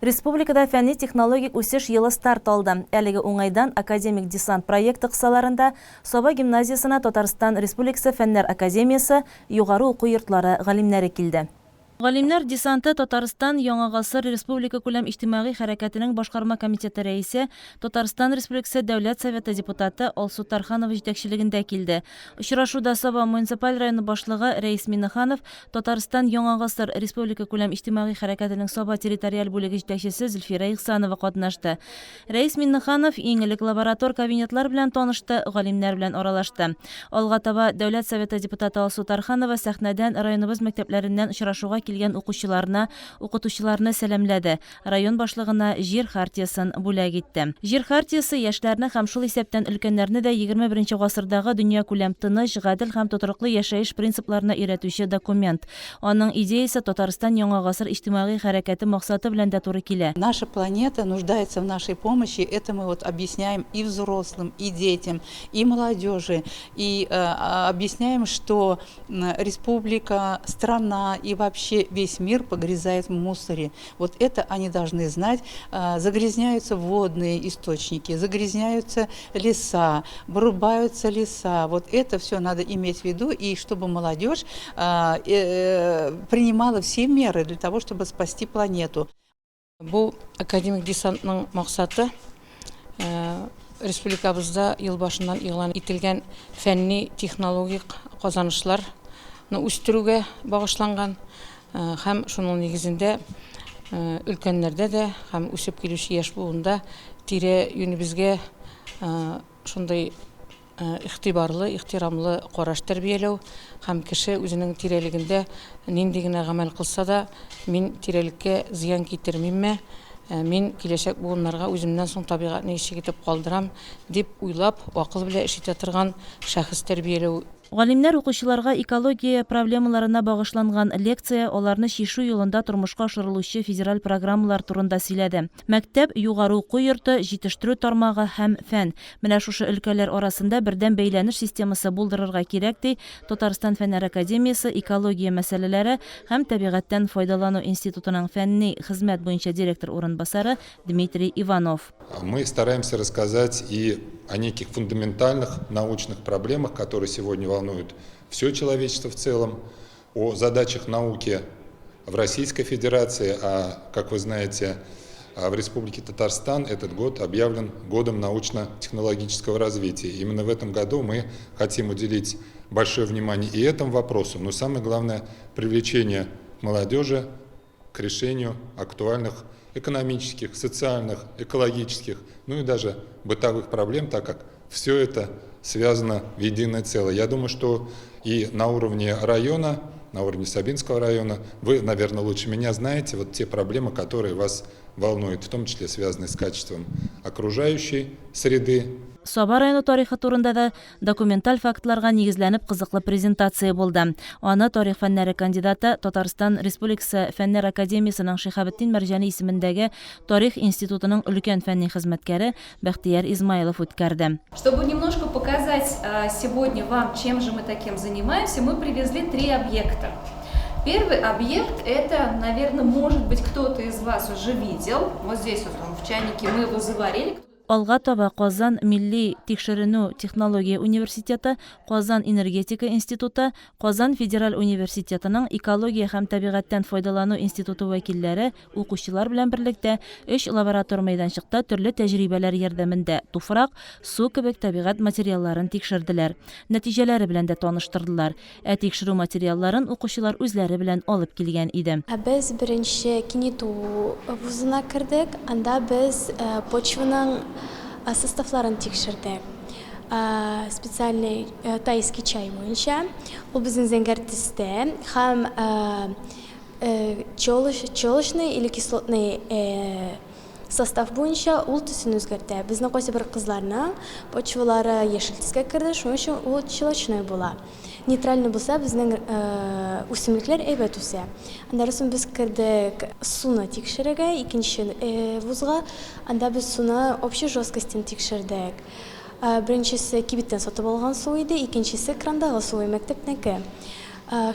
Республикада фәнни-технологик үсеш йылы старт алды. Әлеге уңайдан академик десант проекты кысаларында Соба гимназиясына Татарстан Республикасы Фәннәр академиясы югары уку йортлары галимнәре килде. Галимнәр десанты Татарстан Яңа гасыр республика күләм иҗтимагый хәрәкәтенең башкарма комитеты рәисе, Татарстан Республикасы Дәүләт Советы депутаты Алсу Тарханова җитәкчелегендә килде. Очрашуда Соба муниципаль районы башлыгы Рәис Миннеханов, Татарстан Яңа гасыр республика күләм иҗтимагый хәрәкәтенең Соба территориаль бүлеге җитәкчесе Зөлфира Ихсанова катнашты. Рәис Миннеханов иң элек лаборатор кабинетлар белән танышты, галимнәр белән аралашты. Алга таба Дәүләт Советы депутаты Алсу Тарханова сәхнәдән районыбыз мәктәпләреннән очрашуга килгән укытучыларны сәламләде. Район башлыгына җир хартиясын бүләк итте. Җир хартиясе яшьләрне һәм шул исәптән өлкәннәрне дә 21 гасырдагы дөнья күләм тыныч, гадел һәм тотрыклы яшәеш принципларына өйрәтүче документ. Аның идеясе Татарстан Яңа гасыр иҗтимагый хәрәкәте максаты белән дә туры килә. Наша планета нуждается в нашей помощи. Это мы объясняем и взрослым, и детям, и молодежи. И объясняем, что республика, страна и вообще весь мир погрязает в мусоре. Вот это они должны знать. Загрязняются водные источники, загрязняются леса, вырубаются леса. Вот это все надо иметь в виду, и чтобы молодежь принимала все меры для того, чтобы спасти планету. Бұл академик десантның мақсаты республикабызда ел башыннан игълан ителгән фәнни технологик казанышларны үстерүгә багышланган һәм шуның негезендә өлкәннәрдә дә һәм үсеп килүче яшь буында тирә-юнебезгә шундый игътибарлы, ихтирамлы караш тәрбияләү һәм кеше үзенең тирәлегендә нинди генә гамәл кылса да, мин тирәлеккә зыян китермимме, мин киләчәк буыннарга үземнән соң табигатьне ишек итеп калдырам дип уйлап, акыл белән эш итә торган шәхес тәрбияләү. Галимнәр укучыларга экология проблемаларына багышланган лекция, аларны чишү юлында тормышка ашырылучы федераль программалар турында сөйләде. Мәктәп, югары уку йорты, җитештерү тармагы һәм фән. Менә шушы өлкәләр арасында бердәм бәйләнеш системасы булдырырга кирәк ди Татарстан Фәннәр академиясе экология мәсьәләләре һәм табигатьтән файдалану институтының фәнни хезмәт буенча директор урынбасары Дмитрий Иванов. Мы стараемся рассказать и о неких фундаментальных научных проблемах, которые сегодня волнуют все человечество в целом, о задачах науки в Российской Федерации, а, как вы знаете, в Республике Татарстан этот год объявлен годом научно-технологического развития. Именно в этом году мы хотим уделить большое внимание и этому вопросу, но самое главное – привлечение молодежи к решению актуальных экономических, социальных, экологических, ну и даже бытовых проблем, так как все это связано в единое целое. Я думаю, что и на уровне района, на уровне Сабинского района, вы, наверное, лучше меня знаете вот те проблемы, которые вас волнуют, в том числе связанные с качеством окружающей среды. Соба районы тарихы турында да документаль фактларга нигезләнеп кызыклы презентация булды. Аны тарих фәннәре кандидаты Татарстан Республикасы Фәннәр академиясының Шихабетдин Мәрҗани исемендәге Тарих институтының өлкән фәнни хезмәткәре Бәхтияр Измайлов үткәрде. Чтобы немножко показать сегодня вам, чем же мы таким занимаемся, мы привезли 3 объекта. Первый объект, это, наверное, может быть, кто-то из вас уже видел. Вот здесь вот он в чайнике, мы его заварили. Алга таба Казан Милли тикшеренү технология университеты, Казан энергетика институты, Казан федераль университетының экология һәм табигатьтән файдалану институты вәкилләре укучылар белән берлектә 3 лаборатор мәйданчыкта төрле тәҗрибәләр ярдәмендә туфрак, су кебек табигать материалларын тикшерделәр. Нәтиҗәләре белән дә таныштырдылар. Тикшерү материалларын укучылар үзләре белән алып килгән иде. Без беренче Кениту вузына кердек, анда без почваның составларын тикшердек. Специальный тайский чай буенча. Ул безнең зәңгәртистә һәм чолочный или кислотный состав буенча ул төсен үзгәртә. Безнең кайсы бер кызларның почвалары яшел төскә керде, шуның өчен ул чолочный була. Нейтральный булса безнең үсемлекләр әйбәт үсә. Аннан соң без кердек суны тикшерергә, икенче вузга, анда без суны общей жесткостен тикшердек. Беренчесе кибеттән сатып алган су иде, икенчесе крандагы су мәктәпнеке.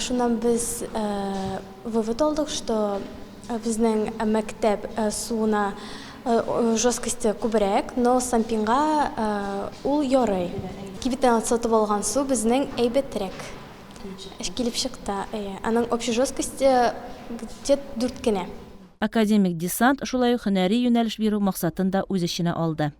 Шуннан без вывод алдык, что Безнең мәктәп суына жесткости күбрәк, но сампинга ул ярый. Кибеттән сатып алган су безнең әйбәтрәк. Килеп чыкты. Аның общей жесткости где-то 4 кенә. Академик Десант шулай ук һөнәри юнәлеш бирү максатын да үз эченә алды.